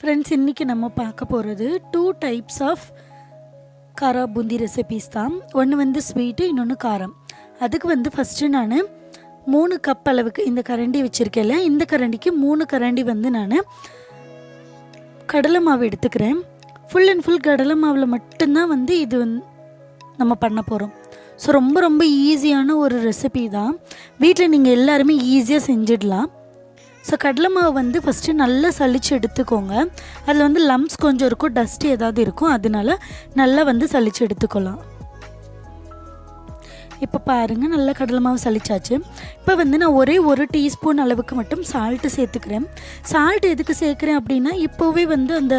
Friends, இன்றைக்கி நம்ம பார்க்க போகிறது 2 டைப்ஸ் ஆஃப் காரா பூந்தி ரெசிபீஸ் தான். ஒன்று வந்து ஸ்வீட்டு, இன்னொன்று காரம். அதுக்கு வந்து ஃபஸ்ட்டு நான் 3 கப் அளவுக்கு இந்த கரண்டி வச்சுருக்கேன்ல, இந்த கரண்டிக்கு 3 கரண்டி வந்து நான் கடலை மாவு எடுத்துக்கிறேன். ஃபுல் அண்ட் ஃபுல் கடலை மாவில் மட்டும்தான் வந்து இது நம்ம பண்ண போகிறோம். ஸோ ரொம்ப ரொம்ப ஈஸியான ஒரு ரெசிபி தான். வீட்டில் நீங்கள் எல்லாருமே ஈஸியாக செஞ்சிடலாம். ஸோ கடலை மாவு வந்து ஃபஸ்ட்டு நல்லா சளிச்சு எடுத்துக்கோங்க. அதில் வந்து லம்ப்ஸ் கொஞ்சம் இருக்கும், டஸ்ட்டு ஏதாவது இருக்கும், அதனால நல்லா வந்து சளிச்சு எடுத்துக்கலாம். இப்போ பாருங்கள், நல்லா கடலை மாவு சளிச்சாச்சு. இப்போ வந்து நான் ஒரே 1 டீஸ்பூன் அளவுக்கு மட்டும் சால்ட்டு சேர்த்துக்கிறேன். சால்ட் எதுக்கு சேர்க்குறேன் அப்படின்னா, இப்போவே வந்து அந்த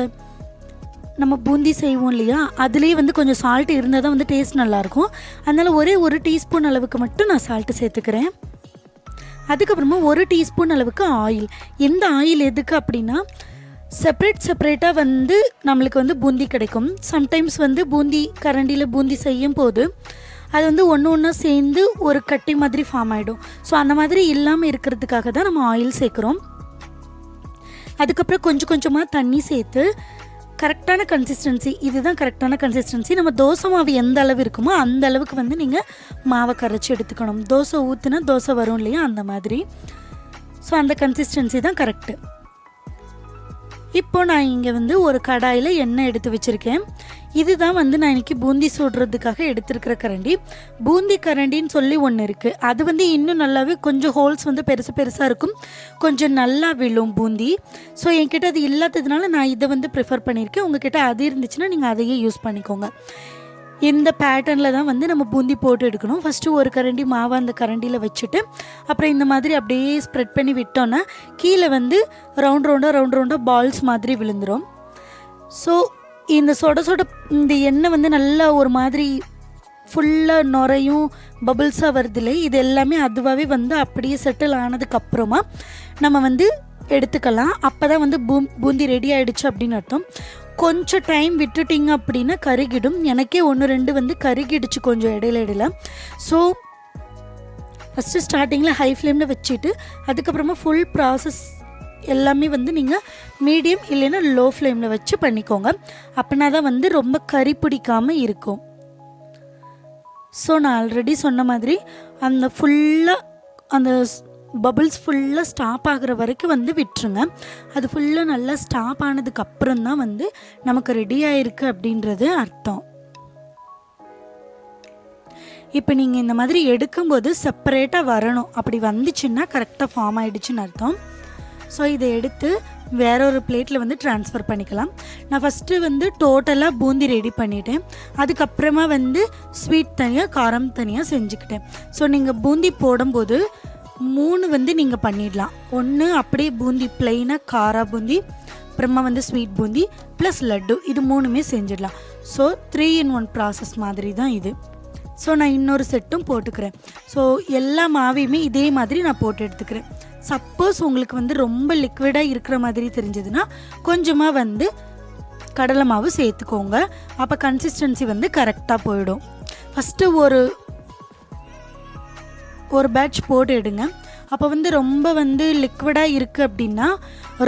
நம்ம பூந்தி செய்வோம் இல்லையா, அதுலேயே வந்து கொஞ்சம் சால்ட் இருந்தால் தான் வந்து டேஸ்ட் நல்லாயிருக்கும். அதனால் ஒரே 1 டீஸ்பூன் அளவுக்கு மட்டும் நான் சால்ட்டு சேர்த்துக்கிறேன். அதுக்கப்புறமா 1 டீஸ்பூன் அளவுக்கு ஆயில். எந்த ஆயில் எதுக்கு அப்படின்னா, செப்பரேட்டாக வந்து நம்மளுக்கு வந்து பூந்தி கிடைக்கும். சம்டைம்ஸ் வந்து பூந்தி கரண்டியில் பூந்தி செய்யும் போது அது வந்து ஒன்று ஒன்றா சேர்ந்து ஒரு கட்டி மாதிரி ஃபார்ம் ஆகிடும். ஸோ அந்த மாதிரி இல்லாமல் இருக்கிறதுக்காக தான் நம்ம ஆயில் சேர்க்குறோம். அதுக்கப்புறம் கொஞ்சம் கொஞ்சமாக தண்ணி சேர்த்து கரெக்டான கன்சிஸ்டன்சி, இதுதான் கரெக்டான கன்சிஸ்டன்சி. நம்ம தோசை மாவு எந்த அளவு இருக்குமோ அந்த அளவுக்கு வந்து நீங்கள் மாவை கரைச்சி எடுத்துக்கணும். தோசை ஊற்றுனா தோசை வரும் இல்லையா, அந்த மாதிரி. ஸோ அந்த கன்சிஸ்டன்சி தான் கரெக்டு. இப்போது நான் இங்கே வந்து ஒரு கடாயில் எண்ணெய் எடுத்து வச்சுருக்கேன். இதுதான் வந்து நான் இன்றைக்கி பூந்தி சுடுறதுக்காக எடுத்துருக்கிற கரண்டி. பூந்தி கரண்டின்னு சொல்லி ஒன்று இருக்குது. அது வந்து இன்னும் நல்லாவே கொஞ்சம் ஹோல்ஸ் வந்து பெருசாக இருக்கும், கொஞ்சம் நல்லா விழும் பூந்தி. ஸோ என்கிட்ட அது இல்லாததுனால நான் இதை வந்து ப்ரிஃபர் பண்ணியிருக்கேன். உங்ககிட்ட அது இருந்துச்சுன்னா நீங்கள் அதையே யூஸ் பண்ணிக்கோங்க. இந்த பேட்டர்னில் தான் வந்து நம்ம பூந்தி போட்டு எடுக்கணும். ஃபஸ்ட்டு ஒரு கரண்டி மாவை அந்த கரண்டியில் வச்சுட்டு அப்புறம் இந்த மாதிரி அப்படியே ஸ்ப்ரெட் பண்ணி விட்டோன்னா கீழே வந்து ரவுண்டாக பால்ஸ் மாதிரி விழுந்துடும். ஸோ இந்த இந்த எண்ணெய் வந்து நல்லா ஒரு மாதிரி ஃபுல்லாக நுரையும் பபிள்ஸாக வருதில்லை, இது எல்லாமே அதுவாகவே வந்து அப்படியே செட்டில் ஆனதுக்கப்புறமா நம்ம வந்து எடுத்துக்கலாம். அப்போ தான் வந்து பூந்தி ரெடி ஆகிடுச்சு அப்படின்னு அர்த்தம். கொஞ்சம் டைம் விட்டுட்டிங்க அப்படின்னா கருகிடும். எனக்கே 1-2 வந்து கருகிடுச்சு கொஞ்சம் இடையில. ஸோ ஃபஸ்ட்டு ஸ்டார்டிங்கில் ஹை ஃப்ளேமில் வச்சுட்டு அதுக்கப்புறமா ஃபுல் ப்ராசஸ் எல்லாமே வந்து நீங்கள் மீடியம் இல்லைன்னா லோ ஃப்ளேமில் வச்சு பண்ணிக்கோங்க. அப்படின்னா தான் வந்து ரொம்ப கறி பிடிக்காமல் இருக்கும். ஸோ நான் ஆல்ரெடி சொன்ன மாதிரி அந்த ஃபுல்லாக அந்த பபிள்ஸ் ஃபுல்லாக ஸ்டாப் ஆகிற வரைக்கும் வந்து விட்டுருங்க. அது ஃபுல்லாக நல்லா ஸ்டாப் ஆனதுக்கப்புறம் தான் வந்து நமக்கு ரெடி ஆகிருக்கு அப்படின்றது அர்த்தம். இப்போ நீங்கள் இந்த மாதிரி எடுக்கும்போது செப்பரேட்டாக வரணும். அப்படி வந்துச்சுன்னா கரெக்டாக ஃபார்ம் ஆகிடுச்சுன்னு அர்த்தம். ஸோ இதை எடுத்து வேற ஒரு பிளேட்டில் வந்து ட்ரான்ஸ்ஃபர் பண்ணிக்கலாம். நான் ஃபஸ்ட்டு வந்து டோட்டலாக பூந்தி ரெடி பண்ணிவிட்டேன். அதுக்கப்புறமா வந்து ஸ்வீட் தனியாக காரம் தனியாக செஞ்சுக்கிட்டேன். ஸோ நீங்கள் பூந்தி போடும்போது 3 வந்து நீங்கள் பண்ணிடலாம். ஒன்று அப்படியே பூந்தி பிளெயினாக காரா பூந்தி, அப்புறமா வந்து ஸ்வீட் பூந்தி ப்ளஸ் லட்டு, இது 3மே செஞ்சிடலாம். ஸோ 3 in 1 ப்ராசஸ் மாதிரி தான் இது. ஸோ நான் இன்னொரு செட்டும் போட்டுக்கிறேன். ஸோ எல்லா மாவையுமே இதே மாதிரி நான் போட்டு எடுத்துக்கிறேன். சப்போஸ் உங்களுக்கு வந்து ரொம்ப லிக்விடாக இருக்கிற மாதிரி தெரிஞ்சதுன்னா கொஞ்சமாக வந்து கடலை மாவு சேர்த்துக்கோங்க. அப்போ கன்சிஸ்டன்சி வந்து கரெக்டாக போயிடும். ஃபஸ்ட்டு ஒரு பேட்ச் போட்டு எடுங்க. அப்போ வந்து ரொம்ப வந்து லிக்விடாக இருக்குது அப்படின்னா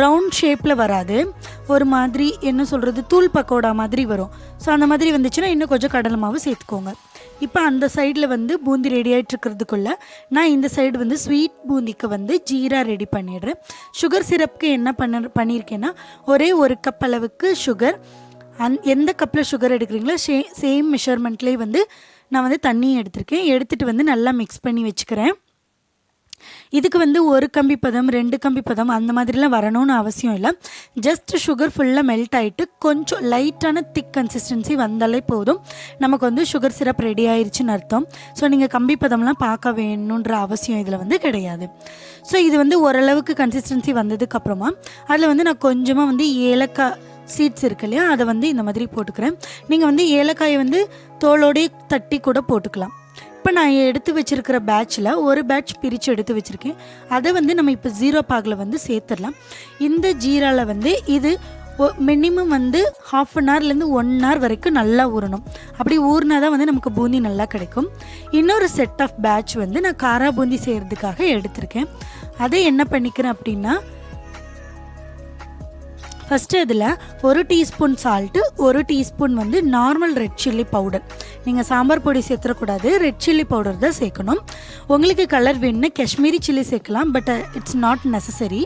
ரவுண்ட் ஷேப்பில் வராது, ஒரு மாதிரி என்ன சொல்கிறது, தூள் பக்கோடா மாதிரி வரும். ஸோ அந்த மாதிரி வந்துச்சுன்னா இன்னும் கொஞ்சம் கடலை மாவு சேர்த்துக்கோங்க. இப்போ அந்த சைடில் வந்து பூந்தி ரெடி ஆகிட்டுருக்கிறதுக்குள்ளே நான் இந்த சைடு வந்து ஸ்வீட் பூந்திக்கு வந்து ஜீரா ரெடி பண்ணிடுறேன். சுகர் சிரப்புக்கு என்ன பண்ணியிருக்கேன்னா, ஒரே 1 கப் அளவுக்கு சுகர், எந்த கப்பில் சுகர் எடுக்கிறீங்களோ சேம் மெஷர்மெண்ட்லேயே வந்து நான் வந்து தண்ணியும் எடுத்துகிட்டு வந்து நல்லா மிக்ஸ் பண்ணி வச்சுக்கிறேன். இதுக்கு வந்து 1 கம்பி பதம் 2 கம்பி பதம் அந்த மாதிரிலாம் வரணும்னு அவசியம் இல்லை. ஜஸ்ட் சுகர் ஃபுல்லாக மெல்ட் ஆகிட்டு கொஞ்சம் லைட்டான திக் கன்சிஸ்டன்சி வந்தாலே போதும், நமக்கு வந்து சுகர் சிரப் ரெடி ஆயிடுச்சுன்னு அர்த்தம். ஸோ நீங்கள் கம்பி பதம்லாம் பார்க்க வேணுன்ற அவசியம் இதில் வந்து கிடையாது. ஸோ இது வந்து ஓரளவுக்கு கன்சிஸ்டன்சி வந்ததுக்கப்புறமா அதில் வந்து நான் கொஞ்சமாக வந்து ஏலக்காய் சீட்ஸ் இருக்கு இல்லையா, அதை வந்து இந்த மாதிரி போட்டுக்கிறேன். நீங்கள் வந்து ஏலக்காயை வந்து தோலோடையே தட்டி கூட போட்டுக்கலாம். இப்போ நான் எடுத்து வச்சுருக்கிற பேட்சில் ஒரு பேட்ச் பிரித்து எடுத்து வச்சுருக்கேன். அதை வந்து நம்ம இப்போ 0 பாகில் வந்து சேர்த்துடலாம். இந்த ஜீராவில் வந்து இது மினிமம் வந்து 1/2 hourலேருந்து 1 hour வரைக்கும் நல்லா ஊறணும். அப்படி ஊறினா தான் வந்து நமக்கு பூந்தி நல்லா கிடைக்கும். இன்னொரு செட் ஆஃப் பேட்ச் வந்து நான் காரா பூந்தி செய்கிறதுக்காக எடுத்திருக்கேன். அதை என்ன பண்ணிக்கிறேன் அப்படின்னா, ஃபஸ்ட்டு இதில் 1 டீஸ்பூன் சால்ட்டு, 1 டீஸ்பூன் வந்து நார்மல் ரெட் சில்லி பவுடர். நீங்கள் சாம்பார் பொடி சேர்த்துடக்கூடாது, ரெட் சில்லி பவுடர் தான் சேர்க்கணும். உங்களுக்கு கலர் வேணும்னா காஷ்மீரி சில்லி சேர்க்கலாம், but it's not necessary.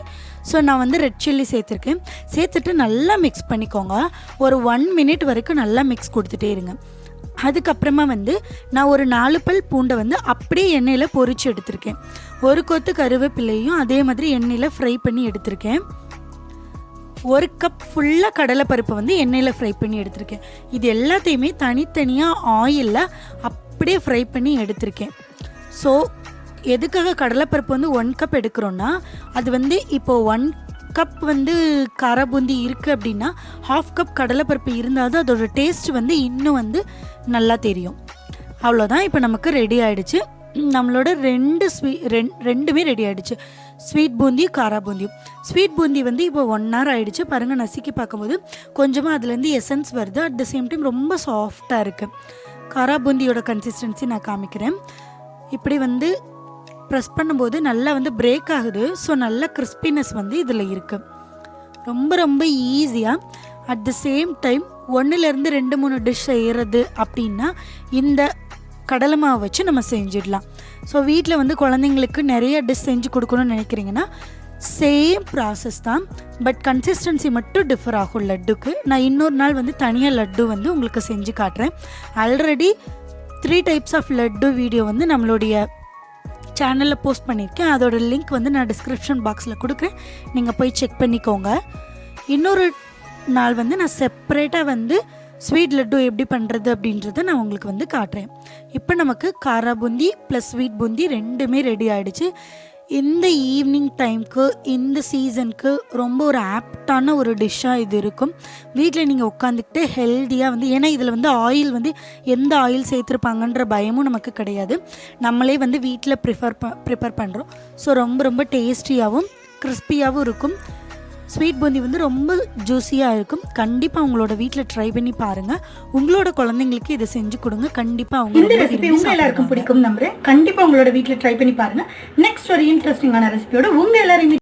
So நான் வந்து ரெட் சில்லி சேர்த்துருக்கேன். சேர்த்துட்டு நல்லா மிக்ஸ் பண்ணிக்கோங்க. ஒரு 1 மினிட் வரைக்கும் நல்லா மிக்ஸ் கொடுத்துட்டே இருங்க. அதுக்கப்புறமா வந்து நான் ஒரு 4 பல் பூண்டை வந்து அப்படியே எண்ணெயில் பொரித்து எடுத்திருக்கேன். ஒரு கொத்து கருவேப்பிலையும் அதே மாதிரி எண்ணெயில் ஃப்ரை பண்ணி எடுத்திருக்கேன். 1 கப் ஃபுல்லாக கடலைப்பருப்பு வந்து எண்ணெயில் ஃப்ரை பண்ணி எடுத்திருக்கேன். இது எல்லாத்தையுமே தனித்தனியாக ஆயிலில் அப்படியே ஃப்ரை பண்ணி எடுத்திருக்கேன். ஸோ எதுக்காக கடலைப்பருப்பு வந்து 1 கப் எடுக்கிறோன்னா, அது வந்து இப்போது 1 கப் வந்து காரா பூந்தி இருக்குது அப்படின்னா 1/2 கப் கடலைப்பருப்பு இருந்தால் தான் அதோட டேஸ்ட் வந்து இன்னும் வந்து நல்லா தெரியும். அவ்வளோதான், இப்போ நமக்கு ரெடி ஆகிடுச்சு. நம்மளோட ரெண்டுமே ரெடி ஆகிடுச்சு, ஸ்வீட் பூந்தியும் காரா பூந்தியும். ஸ்வீட் பூந்தி வந்து இப்போ 1 hour ஆகிடுச்சு. பாருங்கள், நசுக்கி பார்க்கும்போது கொஞ்சமாக அதுலேருந்து எசன்ஸ் வருது. அட் த சேம் டைம் ரொம்ப சாஃப்டாக இருக்குது. காரா பூந்தியோட கன்சிஸ்டன்சி நான் காமிக்கிறேன். இப்படி வந்து ப்ரெஸ் பண்ணும்போது நல்லா வந்து பிரேக் ஆகுது. ஸோ நல்ல கிறிஸ்பினஸ் வந்து இதில் இருக்குது. ரொம்ப ரொம்ப ஈஸியாக அட் த சேம் டைம் 1லேருந்து 2-3 டிஷ் செய்கிறது அப்படின்னா இந்த கடலை மாவு வச்சு நம்ம செஞ்சிடலாம். ஸோ வீட்டில் வந்து குழந்தைங்களுக்கு நிறைய டிஷ் செஞ்சு கொடுக்கணும்னு நினைக்கிறீங்கன்னா சேம் ப்ராசஸ் தான், பட் கன்சிஸ்டன்சி மட்டும் டிஃபர் ஆகும் லட்டுக்கு. நான் இன்னொரு நாள் வந்து தனியாக லட்டு வந்து உங்களுக்கு செஞ்சு காட்டுறேன். Already 3 types of laddu video வந்து நம்மளுடைய சேனலில் போஸ்ட் பண்ணியிருக்கேன். அதோட லிங்க் வந்து நான் டிஸ்கிரிப்ஷன் பாக்ஸில் கொடுக்குறேன், நீங்கள் போய் செக் பண்ணிக்கோங்க. இன்னொரு நாள் வந்து நான் செப்பரேட்டாக வந்து ஸ்வீட் லட்டு எப்படி பண்ணுறது அப்படின்றத நான் உங்களுக்கு வந்து காட்டுறேன். இப்போ நமக்கு காரா பூந்தி ப்ளஸ் ஸ்வீட் பூந்தி ரெண்டுமே ரெடி ஆகிடுச்சு. இந்த ஈவினிங் டைமுக்கு, இந்த சீசனுக்கு ரொம்ப ஒரு ஆப்டான ஒரு டிஷ்ஷாக இது இருக்கும். வீட்டில் நீங்கள் உட்காந்துக்கிட்டு ஹெல்த்தியாக வந்து, ஏன்னா இதில் வந்து ஆயில் வந்து எந்த ஆயில் சேர்த்துருப்பாங்கன்ற பயமும் நமக்கு கிடையாது. நம்மளே வந்து வீட்டில் ப்ரிப்பேர் பண்ணுறோம். ஸோ ரொம்ப ரொம்ப டேஸ்டியாகவும் கிறிஸ்பியாகவும் இருக்கும். ஸ்வீட் பூந்தி வந்து ரொம்ப ஜூஸியாக இருக்கும். கண்டிப்பாக உங்களோட வீட்டில் ட்ரை பண்ணி பாருங்கள். உங்களோட குழந்தைங்களுக்கு இதை செஞ்சு கொடுங்க. கண்டிப்பாக அவங்க இந்த ரெசிபி உங்கள் எல்லாருக்கும் பிடிக்கும் நம்புறேன். கண்டிப்பாக உங்களோட வீட்டில் ட்ரை பண்ணி பாருங்கள். நெக்ஸ்ட் ஒரு இன்ட்ரெஸ்டிங்கான ரெசிபியோட உங்கள் எல்லாரையும்